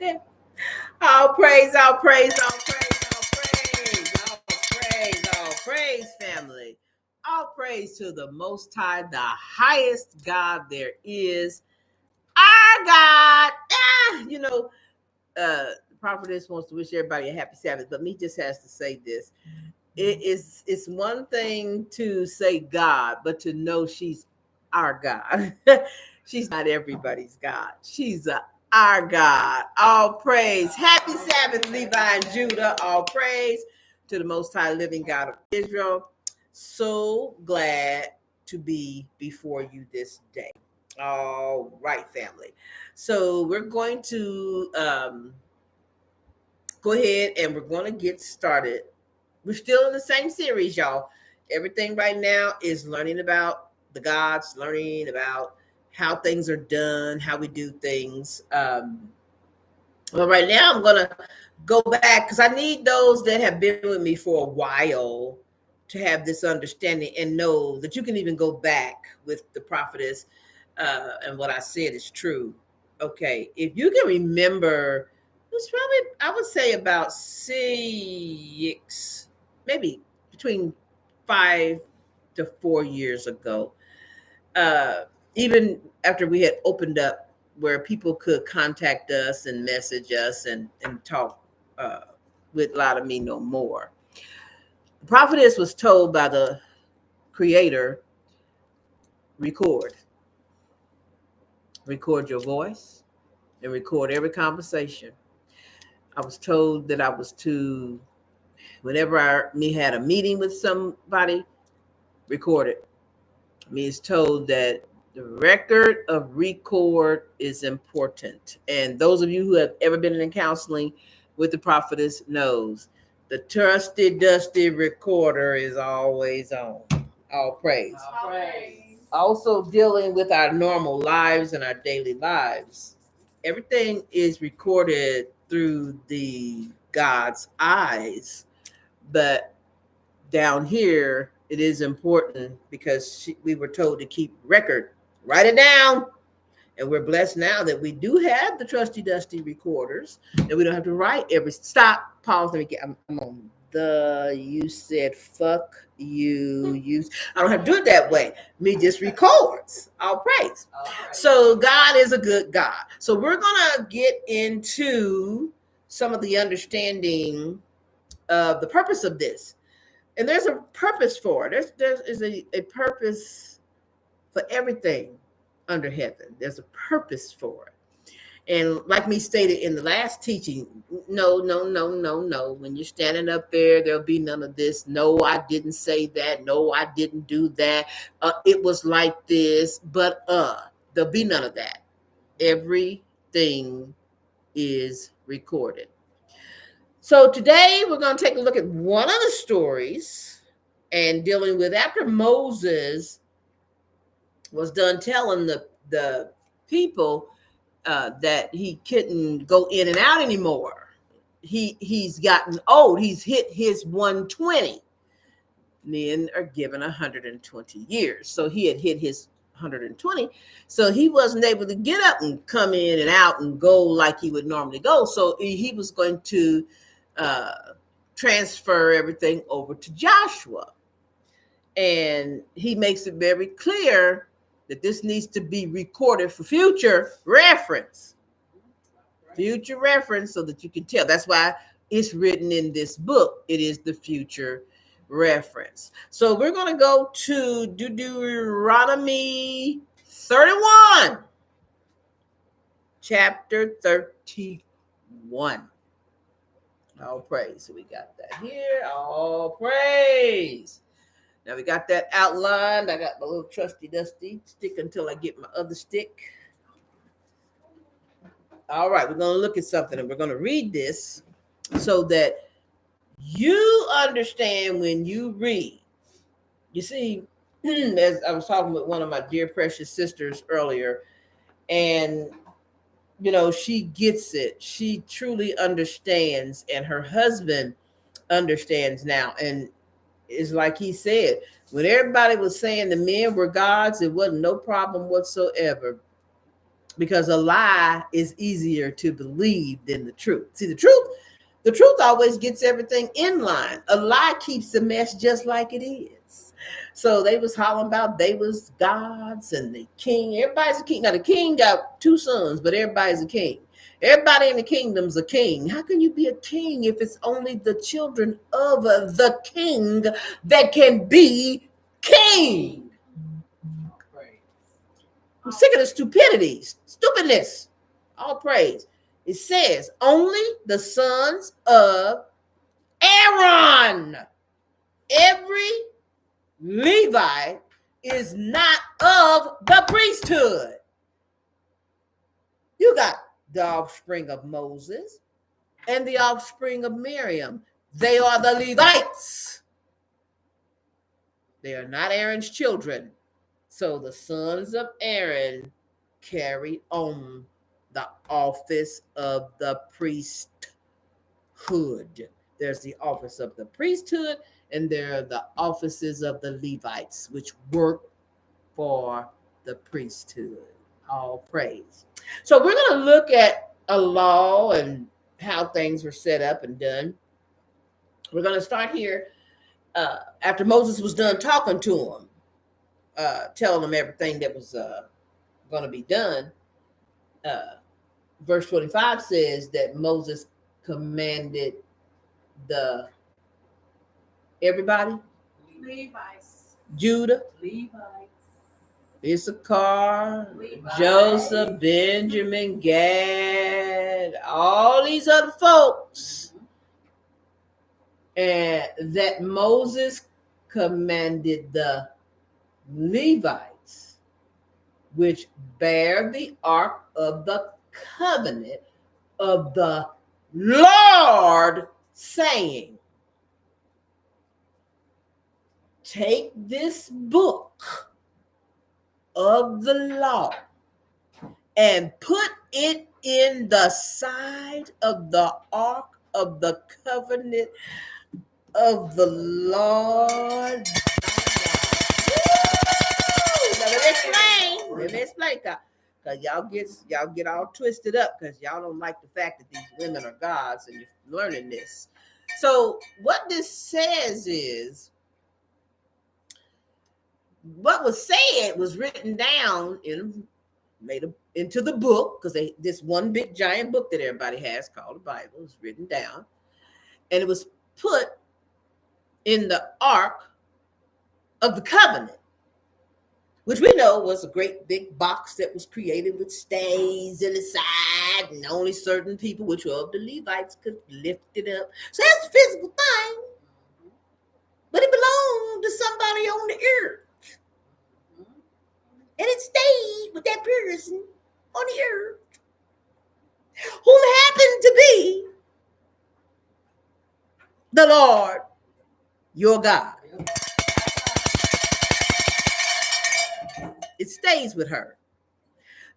All praise, all praise, all praise, all praise, all praise, all praise, family. All praise to the Most High, the highest God there is, our God. The prophetess wants to wish everybody a happy Sabbath, but me just has to say this. It's one thing to say God, but to know she's our God. She's not everybody's God. She's our God. All praise. Happy Sabbath, Levi and Judah. All praise to the Most High living God of Israel. So glad to be before you this day. All right, family. So we're going to go ahead and we're going to get started. We're still in the same series, y'all. Everything right now is learning about the gods, learning about how things are done, how we do things. Well, right now I'm going to go back because I need those that have been with me for a while to have this understanding and know that you can even go back with the prophetess and what I said is true. Okay, if you can remember, it's probably, I would say, about 6, maybe between 5 to 4 years ago. Uh, Even after we had opened up where people could contact us and message us and talk uh, with Lot of Me No More. The prophetess was told by the creator, record. Record your voice and record every conversation. I was told that I was to, whenever me had a meeting with somebody, record it. Me is told that the record of record is important. And those of you who have ever been in counseling with the prophetess knows the trusty, dusty recorder is always on. All praise. All praise. Also dealing with our normal lives and our daily lives. Everything is recorded through the God's eyes. But down here, it is important because we were told to keep record. Write it down. And we're blessed now that we do have the trusty dusty recorders, and we don't have to write every stop, pause, let me get, I'm on you said fuck you. I don't have to do it that way. Me just records. All praise. So God is a good God. So we're gonna get into some of the understanding of the purpose of this. And there's a purpose for it. There is a purpose for everything under heaven. There's a purpose for it. And like me stated in the last teaching, no. When you're standing up there, there'll be none of this. No, I didn't say that. No, I didn't do that. It was like this, but there'll be none of that. Everything is recorded. So today we're going to take a look at one of the stories and dealing with after Moses was done telling the people that he couldn't go in and out anymore. He's gotten old. He's hit his 120. Men are given 120 years. So he had hit his 120. So he wasn't able to get up and come in and out and go like he would normally go. So he was going to transfer everything over to Joshua. And he makes it very clear that this needs to be recorded for future reference. Future reference so that you can tell. That's why it's written in this book. It is the future reference. So we're going to go to Deuteronomy 31, chapter 31. All praise. So we got that here. All praise. Now we got that outlined. I got my little trusty dusty stick until I get my other stick. All right, we're going to look at something and we're going to read this so that you understand when you read. You see, as I was talking with one of my dear precious sisters earlier, and she gets it. She truly understands, and her husband understands now. And it's like he said, when everybody was saying the men were gods, it wasn't no problem whatsoever. because a lie is easier to believe than the truth. See, the truth always gets everything in line. A lie keeps the mess just like it is. So they was hollering about they was gods and the king. Everybody's a king. Now the king got 2 sons, but everybody's a king. Everybody in the kingdom's a king. How can you be a king if it's only the children of the king that can be king? I'm sick of the stupidness. All praise. It says only the sons of Aaron. Every Levite is not of the priesthood. You got the offspring of Moses and the offspring of Miriam. They are the Levites. They are not Aaron's children. So the sons of Aaron carry on the office of the priesthood. There's the office of the priesthood, and there are the offices of the Levites, which work for the priesthood. All praise. So we're going to look at a law and how things were set up and done. We're going to start here after Moses was done talking to him, telling them everything that was going to be done. Verse 25 says that Moses commanded everybody, Levites, Judah, Levites, Issachar, Levites, Joseph, Benjamin, Gad, all these other folks, and that Moses commanded the Levites, which bear the ark of the covenant of the Lord, saying, take this book of the law and put it in the side of the ark of the covenant of the Lord. Let me explain, because y'all get all twisted up because y'all don't like the fact that these women are gods, and you're learning this. So what this says is, what was said was written down into the book, because this one big giant book that everybody has called the Bible is written down, and it was put in the ark of the covenant, which we know was a great big box that was created with stays in the side, and only certain people, which were of the Levites, could lift it up. So that's a physical thing, but it belonged to somebody on the earth. And it stayed with that person on the earth, who happened to be the Lord, your God. It stays with her,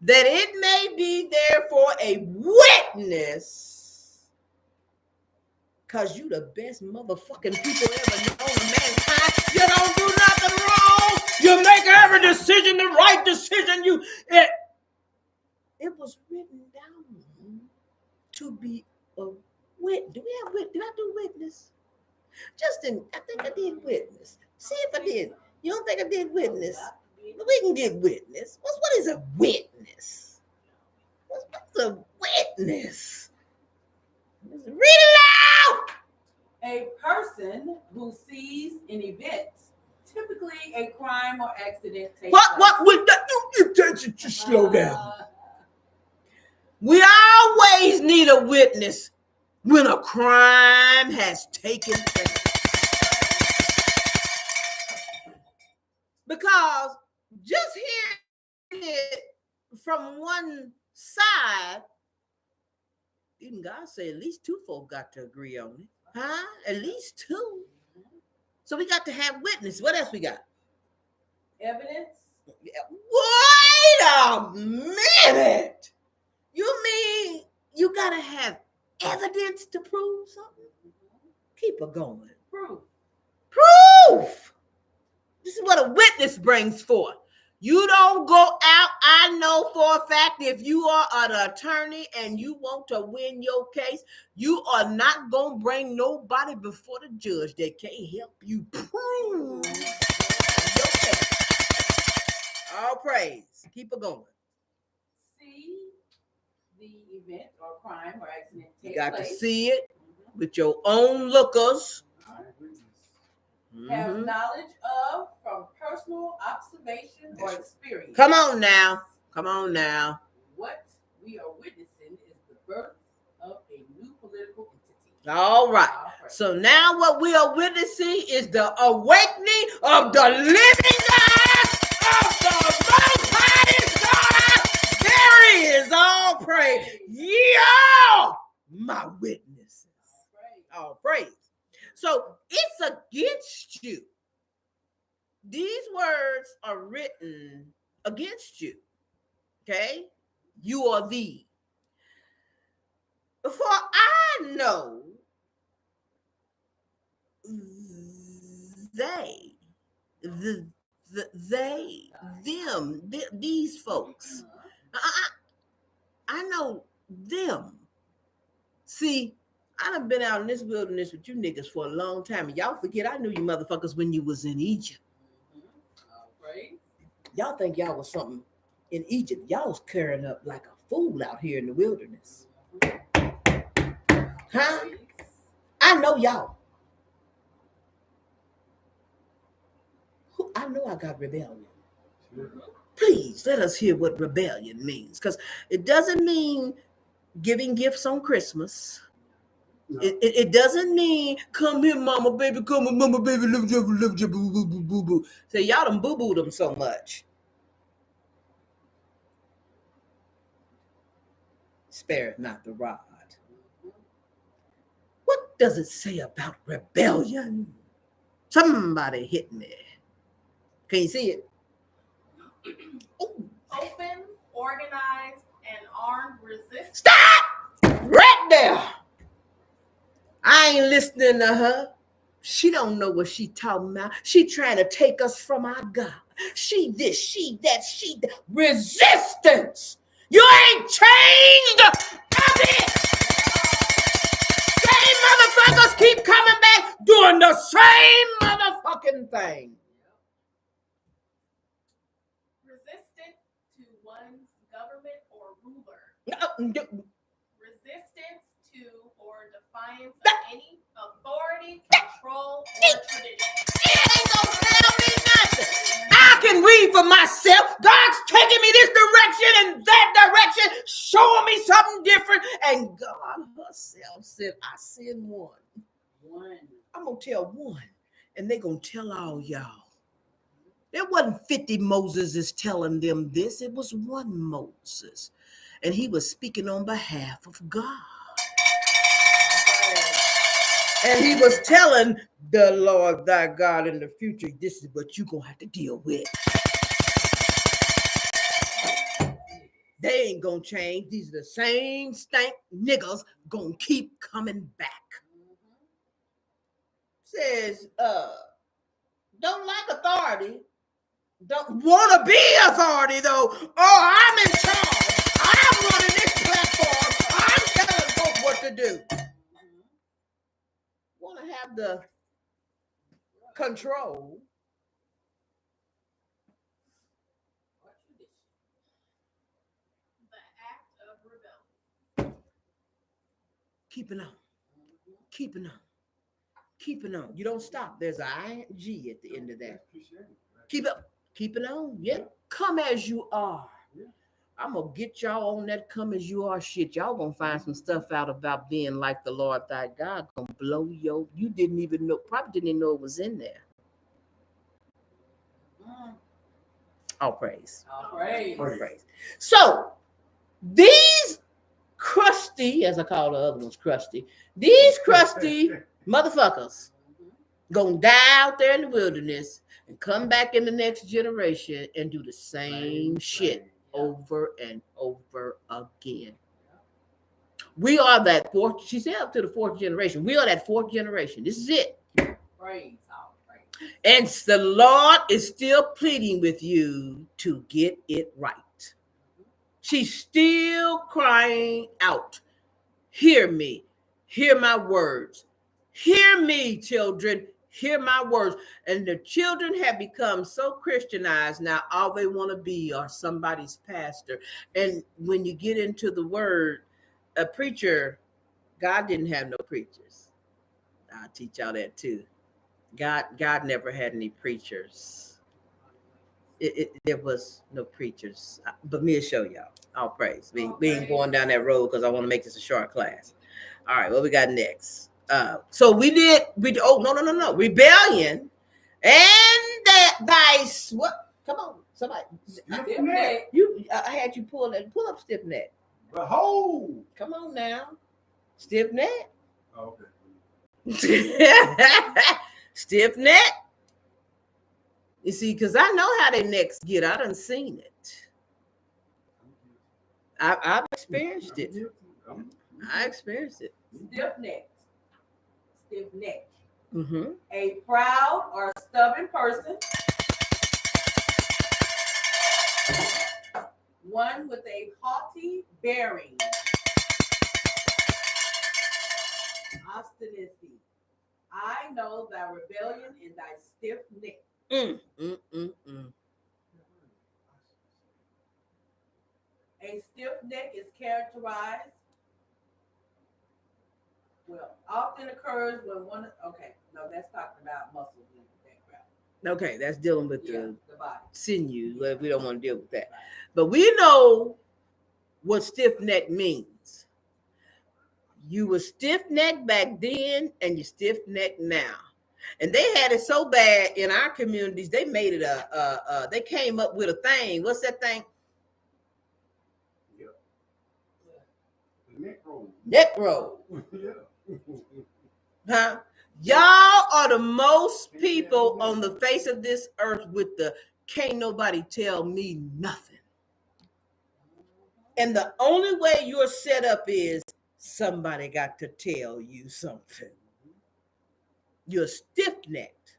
that it may be there for a witness, because you the best motherfucking people ever known to mankind. You don't do nothing wrong. You make every decision the right decision. It was written down to be a witness. Do I do witness? Justin, I think I did witness. See if I did. You don't think I did witness? We can get witness. What is a witness? What's a witness? Read it out. A person who sees an event, typically a crime or accident, takes place. What would that do? Just slow down. We always need a witness when a crime has taken place. Because just hearing it from one side, even God say at least 2 folk got to agree on it. Huh? At least 2. So we got to have witness. What else we got? Evidence. Wait a minute. You mean you got to have evidence to prove something? Keep it going. Proof. This is what a witness brings forth. You don't go out. I know for a fact if you are an attorney and you want to win your case, you are not going to bring nobody before the judge that can't help you prove your case. All praise. Keep it going. See the event or crime or accident take You got place. to see it with your own lookers. Have knowledge of from personal observation or experience. Come on now. Come on now. What we are witnessing is the birth of a new political entity. All right. So now what we are witnessing is the awakening of the living God of the Most High God. There he is. All praise. Ye are my witnesses. All praise. So it's against you. These words are written against you. Okay? You are thee. For I know they, these folks. I know them. See, I done been out in this wilderness with you niggas for a long time. And y'all forget I knew you motherfuckers when you was in Egypt. Right. Y'all think y'all was something in Egypt. Y'all was carrying up like a fool out here in the wilderness. Huh? I know y'all. I know I got rebellion. Please let us hear what rebellion means. Because it doesn't mean giving gifts on Christmas. No. It doesn't mean come here, mama, baby, come here, mama, baby, live, boo, boo, boo, boo, boo. So y'all done boo-booed them so much. Spare not the rod. What does it say about rebellion? Somebody hit me. Can you see it? Open, organized, and armed resistance. Stop! Right there. I ain't listening to her. She don't know what she talking about. She trying to take us from our God. She this, she that, she that. Resistance. You ain't changed a bit. Same motherfuckers keep coming back doing the same motherfucking thing. Resistant to one's government or ruler. Resistance to or defiance of any authority, control, or tradition. It ain't gonna tell me nothing. I can read for myself. God's taking me this direction and that direction, showing me something different. And God herself said, I send one. I'm gonna tell one, and they gonna tell all y'all. There wasn't 50 Moseses telling them this. It was one Moses. And he was speaking on behalf of God. And he was telling the Lord thy God in the future, this is what you're going to have to deal with. They ain't going to change. These are the same stank niggas going to keep coming back. Says, don't like authority. Don't want to be authority, though. Oh, I'm in charge. I'm running this platform. I'm telling folks what to do. Want to have the control. The act of rebellion. Keeping on. Keeping on. Keeping on. You don't stop. There's an ing at the end of that. Keep up. Keeping on. Yeah. Come as you are. I'm going to get y'all on that come as you are shit. Y'all going to find some stuff out about being like the Lord thy God. Going to blow you didn't even know, probably didn't even know it was in there. All praise. All praise. All praise. So, these crusty, as I call the other ones crusty, these crusty motherfuckers going to die out there in the wilderness and come back in the next generation and do the same shit over and over again. We are that fourth, she said up to the fourth generation. We are that fourth generation. This is it. Praise. All praise. And the Lord is still pleading with you to get it right. She's still crying out, hear me, hear my words. Hear me, children, hear my words. And the children have become so Christianized now, all they want to be are somebody's pastor. And when you get into the word, a preacher, God didn't have no preachers. I'll teach y'all that too. God never had any preachers. There was no preachers. But me'll show y'all. All praise. We ain't going down that road because I want to make this a short class. All right, what we got next? So we no. Rebellion and that vice. What? Come on, somebody. I had you pull up stiff neck. Behold. Come on now. Stiff neck. Oh, okay. Stiff neck. You see, because I know how their necks get. I done seen it. I've experienced it. I experienced it. Stiff neck. Stiff neck. Mm-hmm. A proud or stubborn person. One with a haughty bearing. Obstinacy. I know thy rebellion and thy stiff neck. A stiff neck is characterized, often occurs when one, that's talking about muscles in the background. Okay, that's dealing with the body. Sinew. We don't want to deal with that. But we know what stiff neck means. You were stiff neck back then and you stiff neck now. And they had it so bad in our communities, they made it they came up with a thing. What's that thing? Yep. Neck roll. Neck roll. Yeah. Huh? Y'all are the most people on the face of this earth with the can't nobody tell me nothing. And the only way you're set up is somebody got to tell you something. You're stiff-necked.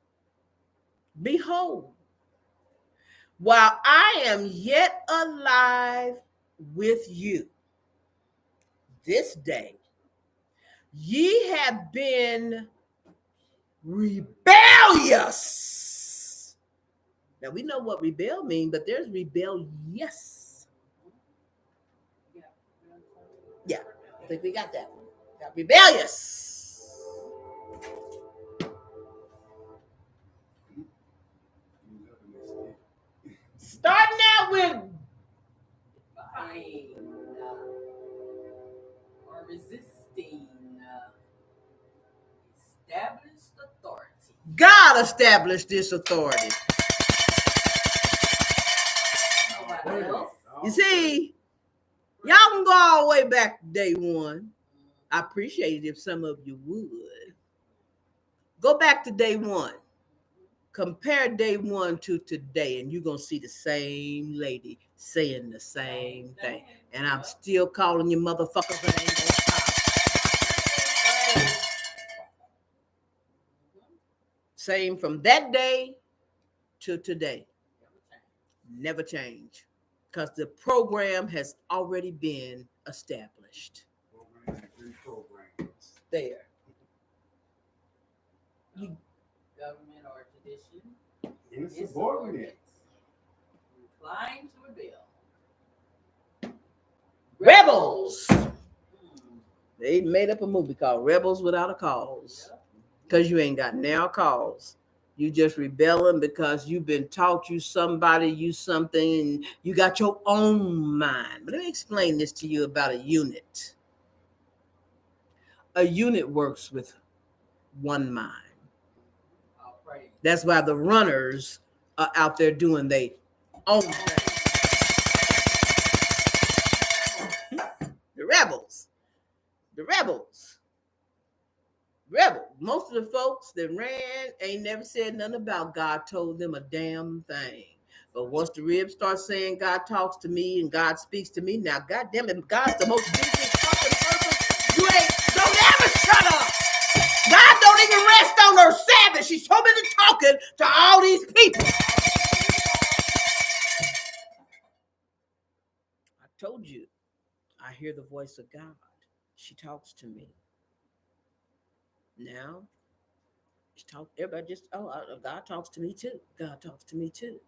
Behold, while I am yet alive with you this day, ye have been rebellious. Now we know what rebel means, but there's rebellious. Yeah, I think we got that one. Got rebellious. Starting out with or resisting established authority. God established this authority. Nobody else. You see, y'all can go all the way back to day one. I appreciate it if some of you would. Go back to day one. Compare day one to today, and you're going to see the same lady saying the same thing. And I'm still calling you motherfuckers, but ain't gonna stop. Same from that day to today. Never change. Because the program has already been established. There. Government or tradition. Insubordinate. Inclined to rebel. Rebels. They made up a movie called Rebels Without a Cause. Because you ain't got now cause. You just rebelling because you've been taught you somebody, you something, and you got your own mind. But let me explain this to you about a unit. A unit works with one mind. That's why the runners are out there doing their own thing. The rebels. Most of the folks that ran ain't never said nothing about God told them a damn thing. But once the ribs start saying God talks to me and God speaks to me, now God damn it, God's the most busiest fucking person. You don't ever shut up. God don't even rest on her Sabbath. She told me to people. I told you, I hear the voice of God. She talks to me. Now, everybody just, God talks to me too. God talks to me too.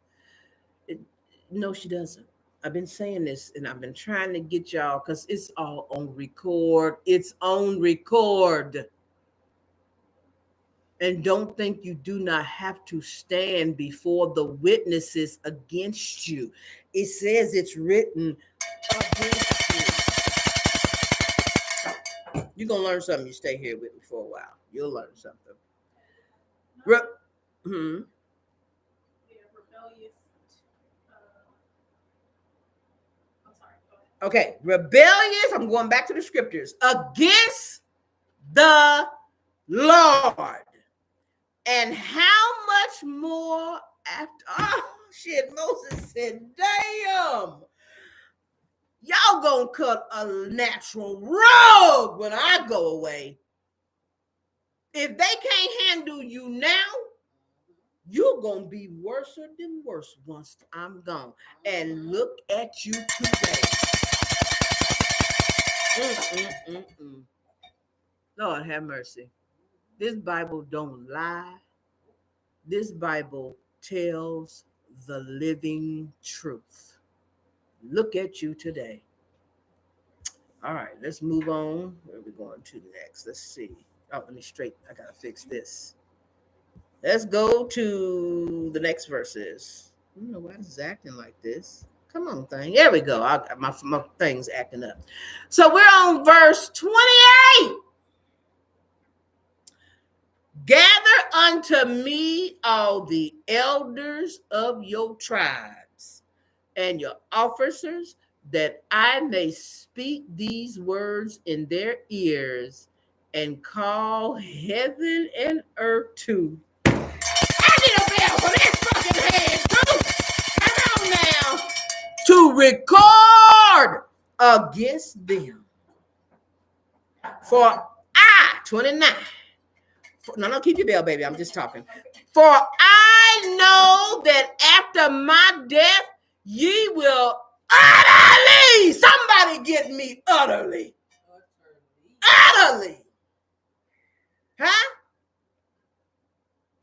No, she doesn't. I've been saying this and I've been trying to get y'all because it's all on record. It's on record. And don't think you do not have to stand before the witnesses against you. It says it's written against you. You're going to learn something. You stay here with me for a while. You'll learn something. Rebellious. I'm sorry. Go ahead. Okay. Rebellious. I'm going back to the scriptures. Against the Lord. And how much more after, Moses said, damn, y'all gonna cut a natural rug when I go away. If they can't handle you now, you're gonna be worse than worse once I'm gone. And look at you today. Lord have mercy. This Bible don't lie. This Bible tells the living truth. Look at you today. All right, let's move on. Where are we going to next? Let's see. Oh, let me I gotta fix this. Let's go to the next verses. I don't know why this is acting like this. Come on, thing. There we go. My thing's acting up. So we're on verse 28. Gather unto me all the elders of your tribes and your officers, that I may speak these words in their ears and call heaven and earth to. I need a bell for this fucking head, too. Come on now. To record against them. For I, 29. No, keep your bell, baby. I'm just talking. For I know that after my death, ye will utterly. Somebody get me utterly. Utterly. Huh?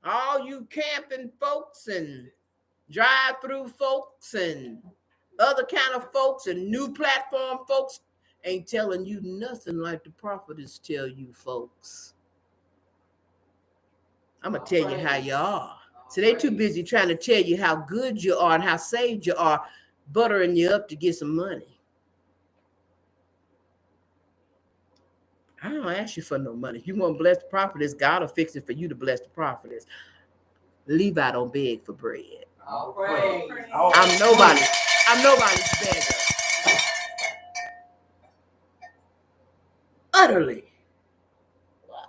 All you camping folks and drive-through folks and other kind of folks and new platform folks ain't telling you nothing like the prophets tell you folks. I'm going to tell you how you are. So they too busy trying to tell you how good you are and how saved you are, buttering you up to get some money. I don't ask you for no money. If you want to bless the prophetess, God will fix it for you to bless the prophetess. Levi don't beg for bread. All praise. I'm nobody's beggar. Utterly.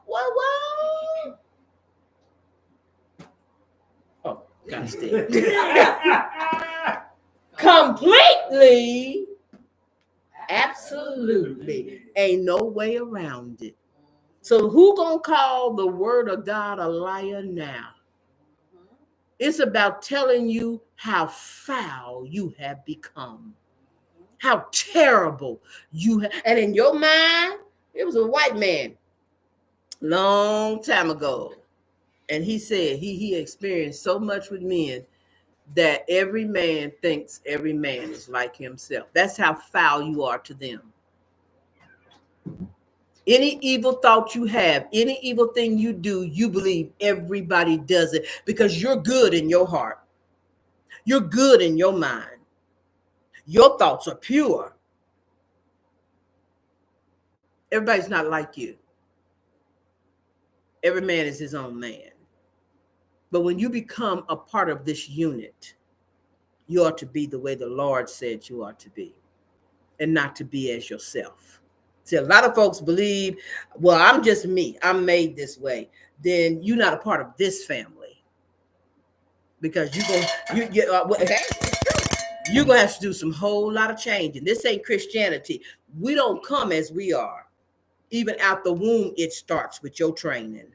What? Oh, gotta stay. Completely. Absolutely. Ain't no way around it. So who gonna call the word of God a liar now? It's about telling you how foul you have become. How terrible you have. And in your mind, it was a white man long time ago. And he said he experienced so much with men that every man thinks every man is like himself. That's how foul you are to them. Any evil thought you have, any evil thing you do, you believe everybody does it because you're good in your heart. You're good in your mind. Your thoughts are pure. Everybody's not like you. Every man is his own man. But when you become a part of this unit, you ought to be the way the Lord said you ought to be, and not to be as yourself. See, a lot of folks believe, well, I'm just me. I'm made this way. Then you're not a part of this family, because you're gonna have to do some whole lot of changing. This ain't Christianity. We don't come as we are. Even out the womb, it starts with your training.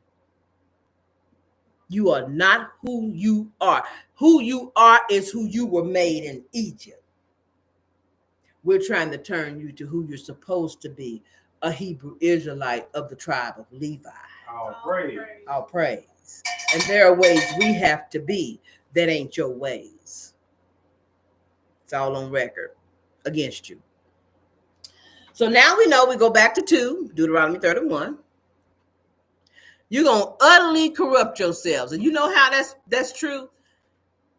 You are not who you are. Who you are is who you were made in Egypt. We're trying to turn you to who you're supposed to be, a Hebrew Israelite of the tribe of Levi. All praise. Our praise. And there are ways we have to be that ain't your ways. It's all on record against you. So now we know, we go back to 2, Deuteronomy 31. You're going to utterly corrupt yourselves. And you know how that's true?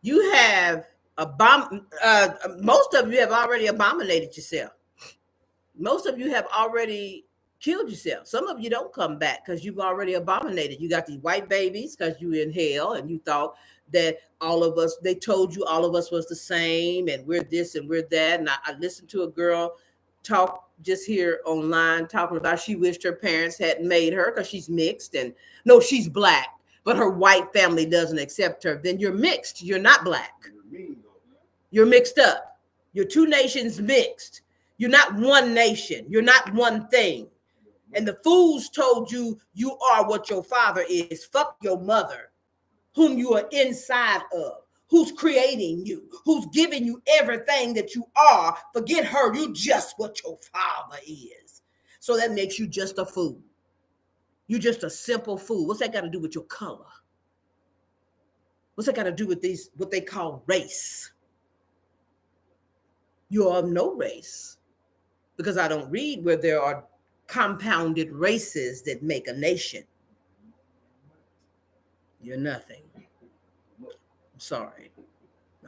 You have most of you have already abominated yourself. Most of you have already killed yourself. Some of you don't come back because you've already abominated. You got these white babies because you in hell and you thought that all of us, they told you all of us was the same and we're this and we're that. And I listened to a girl talk just here online talking about she wished her parents hadn't made her because she's mixed, and no, she's black, but her white family doesn't accept her. Then you're mixed. You're not black. You're mixed up. You're 2 nations mixed. You're not one nation. You're not one thing. And the fools told you you are what your father is. Fuck your mother, whom you are inside of, who's creating you, who's giving you everything that you are. Forget her. You just what your father is. So that makes you just a fool. You're just a simple fool. What's that got to do with your color? What's that got to do with these, what they call race? You're of no race. Because I don't read where there are compounded races that make a nation. You're nothing. I'm sorry.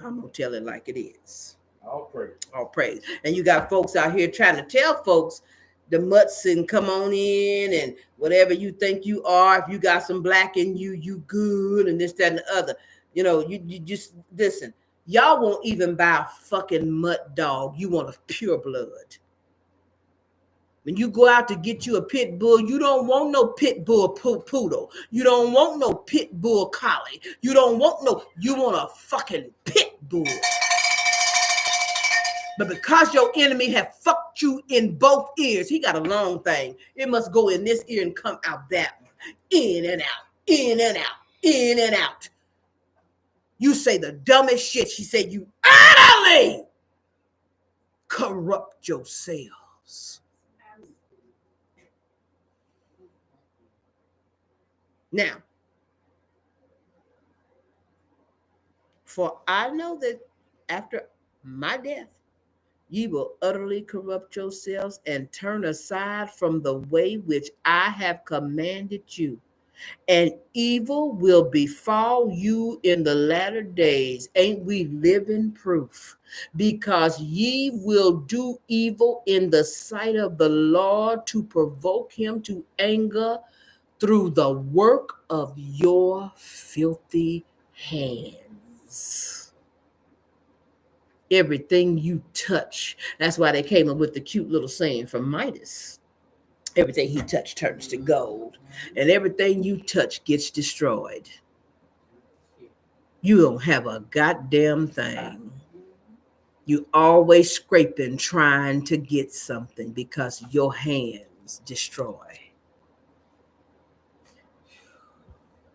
I'm going to tell it like it is. All praise. All praise. And you got folks out here trying to tell folks the mutts and come on in and whatever you think you are. If you got some black in you, you good and this, that, and the other. You know, you just listen. Y'all won't even buy a fucking mutt dog. You want a pure blood. When you go out to get you a pit bull, you don't want no pit bull poodle. You don't want no pit bull collie. You don't want no, you want a fucking pit bull. But because your enemy have fucked you in both ears, he got a long thing. It must go in this ear and come out that one. In and out, in and out, in and out. You say the dumbest shit. She said you utterly corrupt yourselves. Now, for I know that after my death, ye will utterly corrupt yourselves and turn aside from the way which I have commanded you. And evil will befall you in the latter days. Ain't we living proof? Because ye will do evil in the sight of the Lord to provoke him to anger through the work of your filthy hands. Everything you touch. That's why they came up with the cute little saying from Midas. Everything he touched turns to gold, and everything you touch gets destroyed. You don't have a goddamn thing. You always scraping, trying to get something because your hands destroy.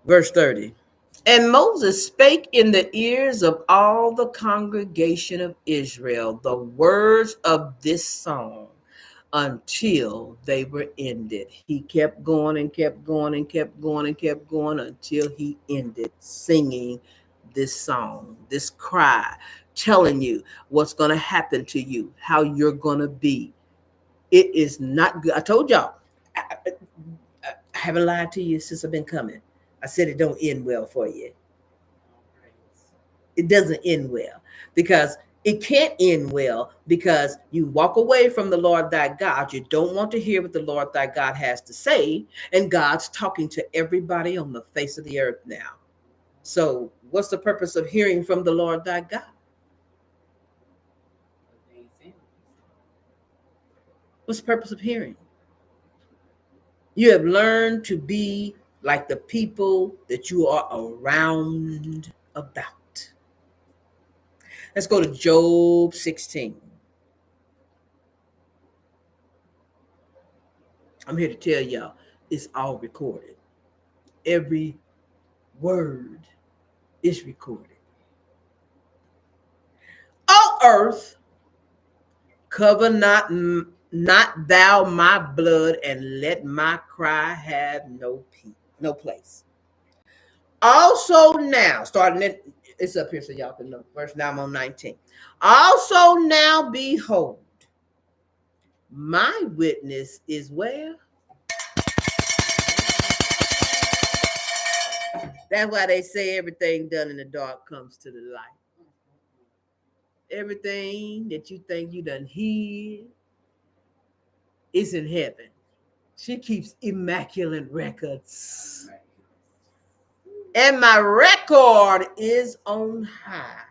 Verse 30. And Moses spake in the ears of all the congregation of Israel the words of this song until they were ended. He kept going and kept going and kept going and kept going until he ended singing this song, this cry, telling you what's going to happen to you, how you're going to be. It is not good. I told y'all, I haven't lied to you since I've been coming. I said it don't end well for you. It doesn't end well because it can't end well because you walk away from the Lord thy God. You don't want to hear what the Lord thy God has to say. And God's talking to everybody on the face of the earth now. So what's the purpose of hearing from the Lord thy God? What's the purpose of hearing? You have learned to be like the people that you are around about. Let's go to Job 16. I'm here to tell y'all it's all recorded. Every word is recorded. O earth, cover not thou my blood, and let my cry have no place. Also now, starting at, it's up here so y'all can know. Verse now I'm on 19. Also now behold, my witness is where? That's why they say everything done in the dark comes to the light. Everything that you think you done hid is in heaven. She keeps immaculate records. And my record is on high.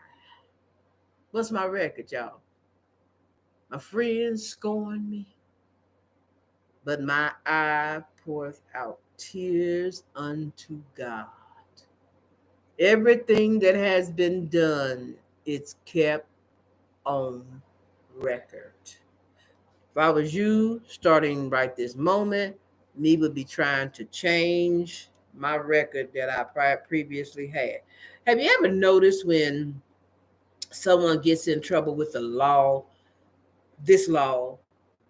What's my record, y'all? My friends scorn me, but my eye poureth out tears unto God. Everything that has been done, it's kept on record. If I was you, starting right this moment, me would be trying to change my record that I previously had. Have you ever noticed when someone gets in trouble with the law, this law,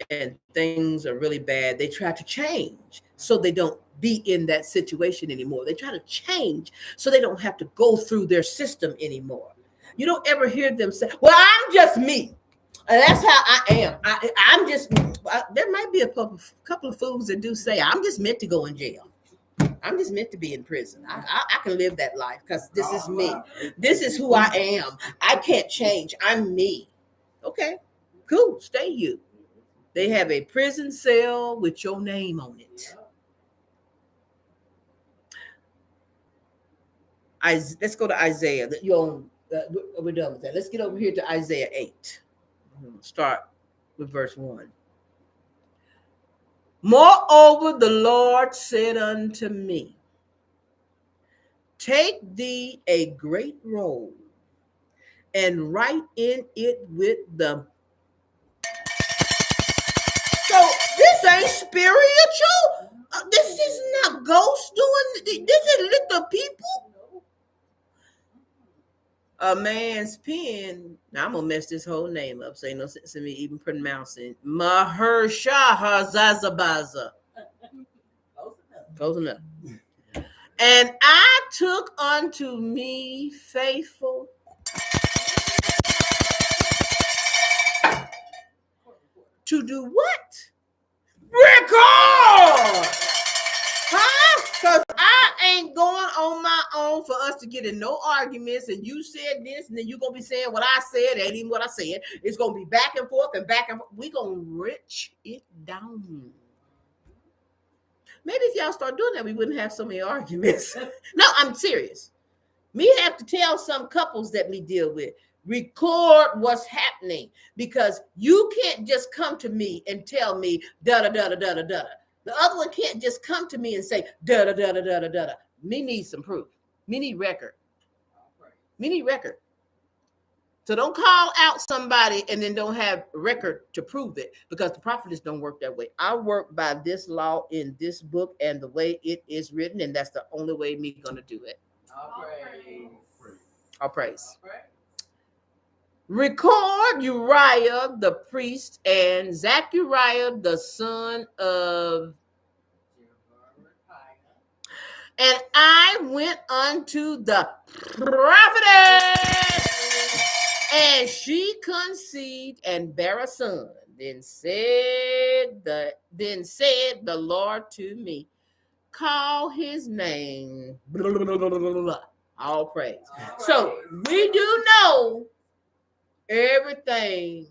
and things are really bad, they try to change so they don't be in that situation anymore. They try to change so they don't have to go through their system anymore. You don't ever hear them say, well, I'm just me. And that's how I am. I'm just, there might be a couple of fools that do say, I'm just meant to go in jail. I'm just meant to be in prison. I can live that life because this is me. This is who I am. I can't change. I'm me. Okay, cool. Stay you. They have a prison cell with your name on it. Let's go to Isaiah. We're done with that. Let's get over here to Isaiah 8. Start with verse 1. Moreover, the Lord said unto me, take thee a great roll and write in it with the. So this ain't spiritual. This is not ghosts doing. This is little people. A man's pen. Now I'm gonna mess this whole name up, so ain't no sense in me even pronouncing Mahersha Hazazabaza. Close enough. And I took unto me faithful to do what? Record! Huh? Because I ain't going on my own for us to get in no arguments and you said this and then you're going to be saying what I said ain't even what I said. It's going to be back and forth and back and forth. We're going to rich it down. Maybe if y'all start doing that, we wouldn't have so many arguments. No, I'm serious. Me have to tell some couples that we deal with, record what's happening because you can't just come to me and tell me da-da-da-da-da-da-da. The other one can't just come to me and say da-da-da-da-da-da-da. Me need some proof. Me need record. Me need record. So don't call out somebody and then don't have record to prove it because the prophets don't work that way. I work by this law in this book and the way it is written, and that's the only way me gonna do it. All praise. Record Uriah the priest and Zechariah the son of. And I went unto the prophetess, and she conceived and bare a son. Then said the Lord to me, call his name. Blah, blah, blah, blah, blah. All praise. So we do know everything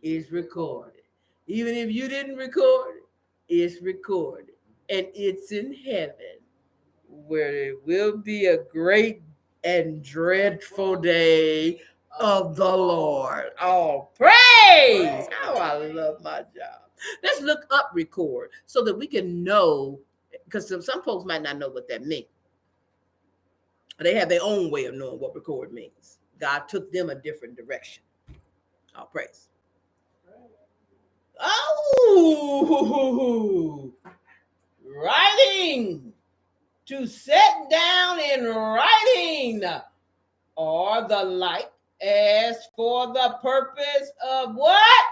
is recorded. Even if you didn't record it, it's recorded. And it's in heaven where it will be a great and dreadful day of the Lord. Oh, praise! Oh, I love my job. Let's look up record so that we can know, because some folks might not know what that means. They have their own way of knowing what record means. God took them a different direction. All praise. Oh, writing to set down in writing, or the like, as for the purpose of what?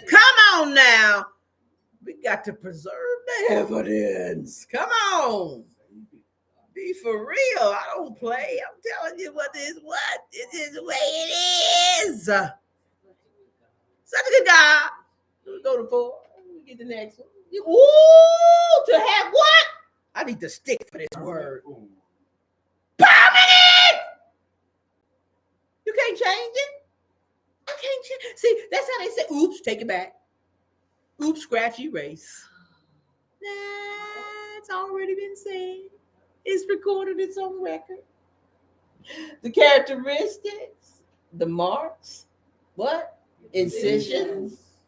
Come on now. We got to preserve the evidence. Come on. Be for real. I don't play. I'm telling you what is what. It is the way it is. Such a good God. We go to 4. We get the next one. Ooh, to have what? I need to stick for this word. Permanent. You can't change it. You can't change. See, that's how they say, oops, take it back. Oops, scratch, erase. Nah, it's already been said. It's recorded, it's on record. The characteristics, the marks, what? Incisions,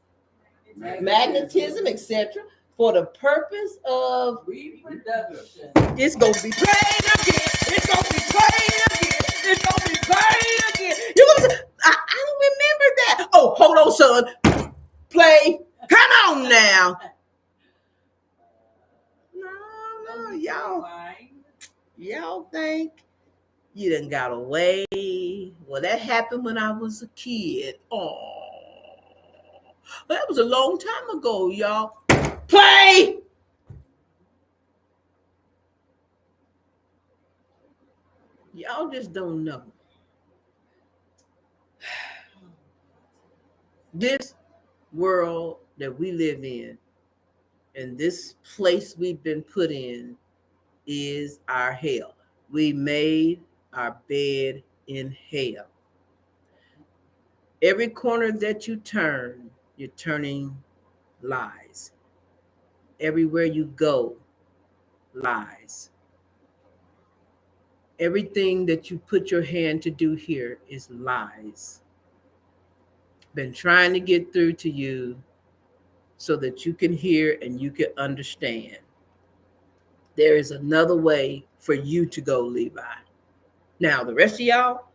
magnetism, etc. For the purpose of reproduction. It's gonna be played again. It's gonna be played again. It's gonna be played again. You gonna say, I don't remember that. Oh, hold on, son. Play. Come on now. No, y'all think you done got away. Well, that happened when I was a kid. Oh, that was a long time ago, y'all. Play. Y'all just don't know. This world that we live in and this place we've been put in is our hell. We made our bed in hell. Every corner that you turn, you're turning lies. Everywhere you go, lies. Everything that you put your hand to do here is lies. Been trying to get through to you so that you can hear and you can understand. There is another way for you to go, Levi. Now, the rest of y'all,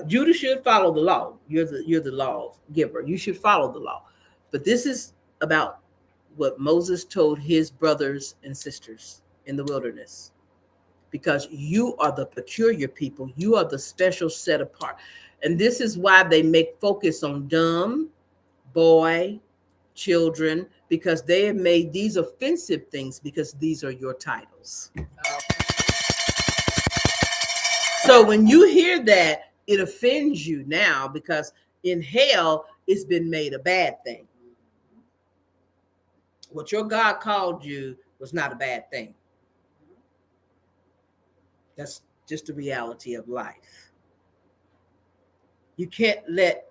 Judah should follow the law. You're the law giver. You should follow the law. But this is about what Moses told his brothers and sisters in the wilderness. Because you are the peculiar people. You are the special set apart. And this is why they make focus on dumb, boy, children, because they have made these offensive things because these are your titles. So when you hear that, it offends you now because in hell, it's been made a bad thing. What your God called you was not a bad thing. That's just the reality of life. You can't let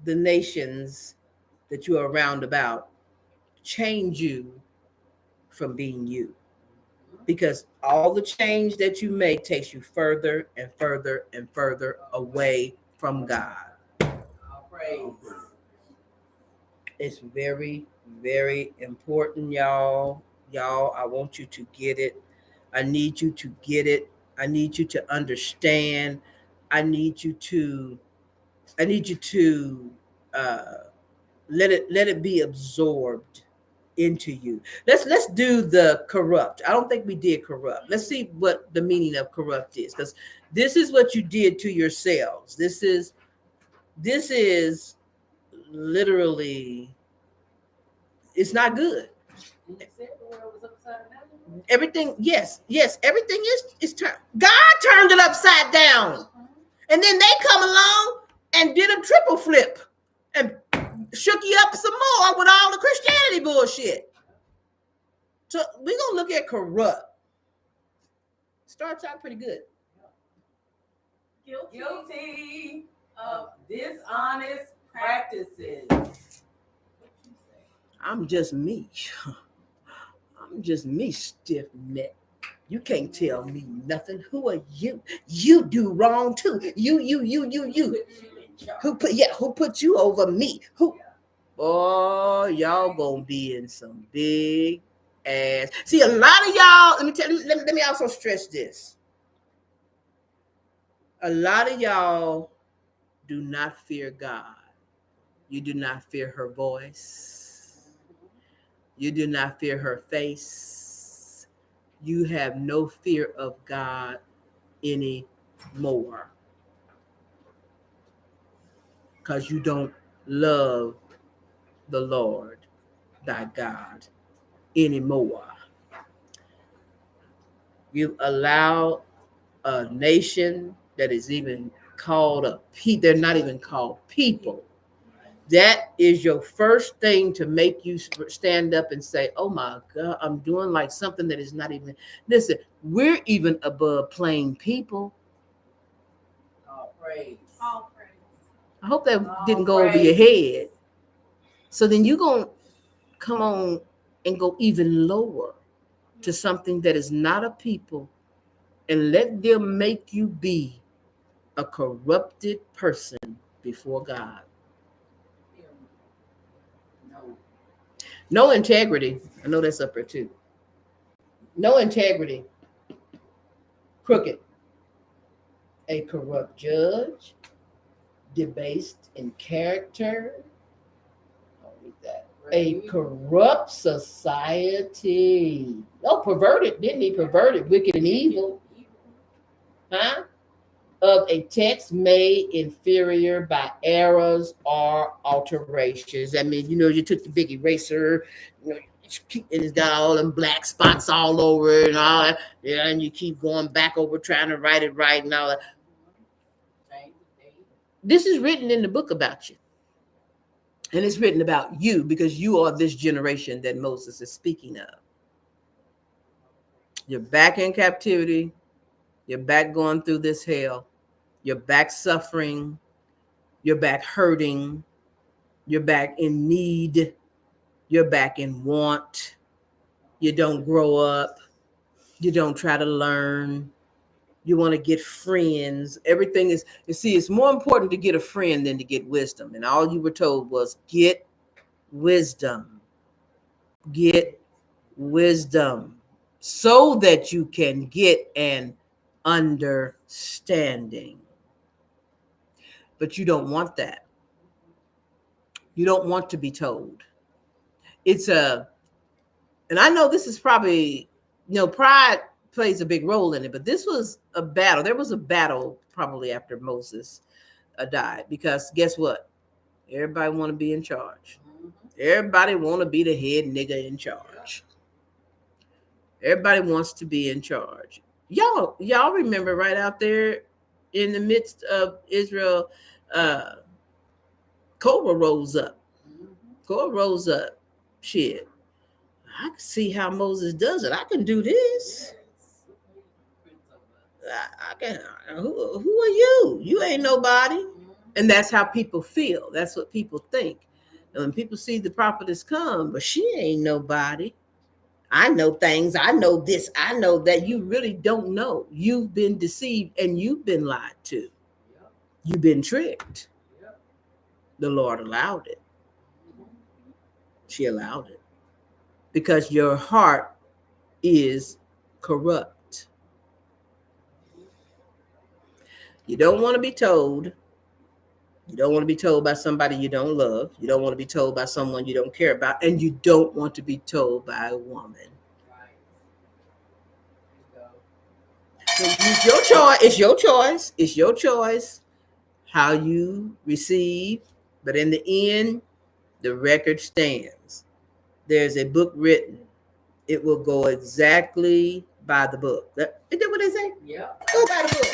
the nations that you are around about change you from being you. Because all the change that you make takes you further and further and further away from God. It's very, very important, y'all. Y'all, I want you to get it. I need you to get it. I need you to understand. I need you to let it be absorbed into you. Let's do the corrupt. I don't think we did corrupt. Let's see what the meaning of corrupt is, because this is what you did to yourselves. This is literally, it's not good. Everything, yes, everything is turned. God turned it upside down, and then they come along and did a triple flip and shook you up some more with all the Christianity bullshit. So we're gonna look at corrupt. Starts out pretty good. Guilty of dishonest practices. I'm just me. I'm just me, stiff neck. You can't tell me nothing. Who are you? You do wrong too. You. Who put you over me? Who? Oh, y'all gonna be in some big ass. See, a lot of y'all, let me tell you, let me also stress this. A lot of y'all do not fear God. You do not fear her voice. You do not fear her face. You have no fear of God anymore because you don't love the Lord thy God anymore. You allow a nation that is even called a people, they're not even called people. That is your first thing to make you stand up and say, oh my God, I'm doing like something that is not even. Listen, we're even above plain people. All praise. All praise. I hope that All didn't go over your praise. head. So then you're going to come on and go even lower to something that is not a people and let them make you be a corrupted person before God. No. No integrity. I know that's up there too. No integrity. Crooked. A corrupt judge. Debased in character. I'll read that. A corrupt society. Oh, perverted, didn't he? Perverted, wicked, and evil. Huh? Of a text made inferior by errors or alterations. I mean, you took the big eraser, and it's got all them black spots all over it and all that. Yeah, and you keep going back over trying to write it right and all that. This is written in the book about you. And it's written about you because you are this generation that Moses is speaking of. You're back in captivity. You're back going through this hell. You're back suffering. You're back hurting. You're back in need. You're back in want. You don't grow up. You don't try to learn. You want to get friends. Everything is, you see, it's more important to get a friend than to get wisdom. And all you were told was get wisdom. Get wisdom so that you can get an understanding. But you don't want that. You don't want to be told. And I know this is probably, pride plays a big role in it, but this was a battle. There was a battle probably after Moses died because guess what? Everybody want to be in charge. Everybody want to be the head nigga in charge. Everybody wants to be in charge. Y'all remember right out there in the midst of Israel, Korah rose up. Korah rose up. Shit. I can see how Moses does it. I can do this. I can. Who are you? You ain't nobody. And that's how people feel. That's what people think. And when people see the prophetess come, but she ain't nobody. I know things. I know this. I know that. You really don't know. You've been deceived and you've been lied to. You've been tricked. The Lord allowed it. She allowed it. Because your heart is corrupt. You don't want to be told. You don't want to be told by somebody you don't love. You don't want to be told by someone you don't care about. And you don't want to be told by a woman. So it's your choice. It's your choice. It's your choice how you receive. But in the end, the record stands. There's a book written. It will go exactly by the book. Is that what they say? Yeah. Go by the book.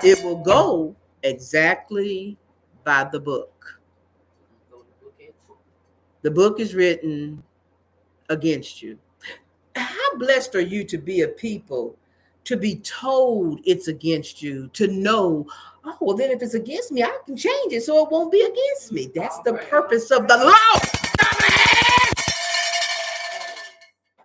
It will go exactly by the book. The book is written against you. How blessed are you to be a people, to be told it's against you, to know, oh, well, then if it's against me, I can change it so it won't be against me. That's the purpose of the law.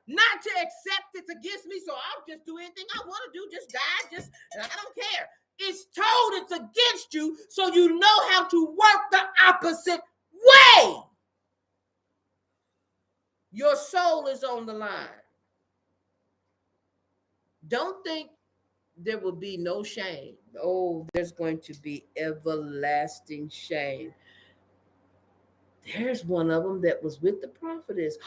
Not to accept it's against me, so I'll just do anything I want to do, just die, I don't care. It's told it's against you, so you know how to work the opposite way. Your soul is on the line. Don't think there will be no shame. Oh, there's going to be everlasting shame. There's one of them that was with the prophetess.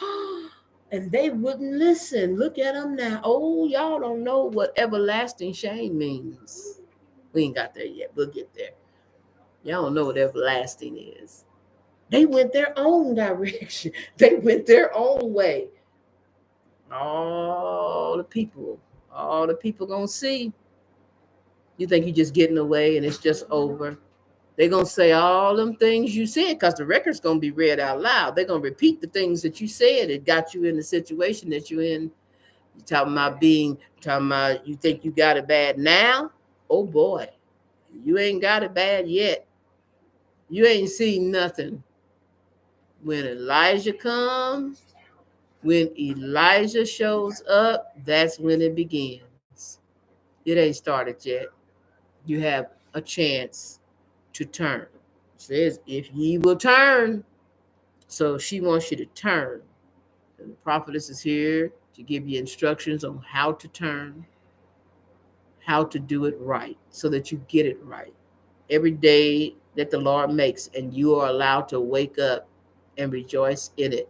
And they wouldn't listen. Look at them now. Oh, y'all don't know what everlasting shame means. We ain't got there yet. We'll get there. Y'all don't know what everlasting is. They went their own direction. They went their own way. All the people gonna see. You think you're just getting away and it's just over. They're gonna say all them things you said because the record's gonna be read out loud. They're gonna repeat the things that you said that got you in the situation that you're in. You talking about you think you got it bad now? Oh boy, you ain't got it bad yet. You ain't seen nothing. When Elijah comes, when Elijah shows up, that's when it begins. It ain't started yet. You have a chance to turn. It says, if ye will turn. So she wants you to turn. And the prophetess is here to give you instructions on how to turn, how to do it right, so that you get it right. Every day that the Lord makes, and you are allowed to wake up and rejoice in it.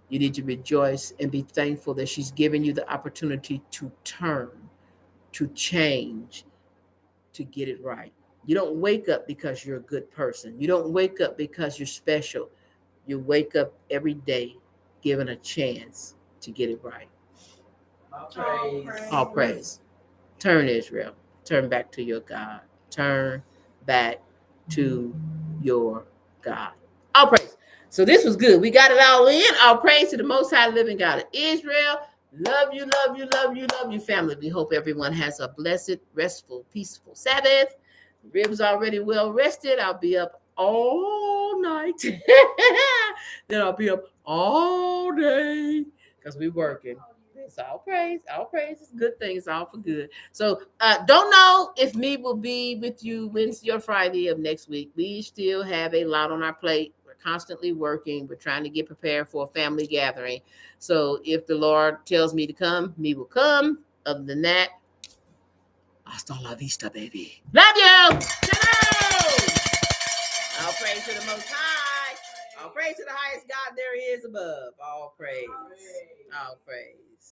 You need to rejoice and be thankful that she's giving you the opportunity to turn, to change, to get it right. You don't wake up because you're a good person. You don't wake up because you're special. You wake up every day given a chance to get it right. All praise. All praise. Turn, Israel. Turn back to your God. Turn back to your God. All praise. So this was good. We got it all in. All praise to the Most High Living God of Israel. Love you, love you, love you, love you, family. We hope everyone has a blessed, restful, peaceful Sabbath. Ribs already well rested. I'll be up all night. Then I'll be up all day because we're working. It's all praise. All praise is good thing. It's all for good. So don't know if me will be with you Wednesday or Friday of next week. We still have a lot on our plate. We're constantly working. We're trying to get prepared for a family gathering. So if the Lord tells me to come, me will come. Other than that, hasta la vista, baby. Love you. Shalom. All praise to the Most High. All praise to the highest God there is above. All praise. All praise.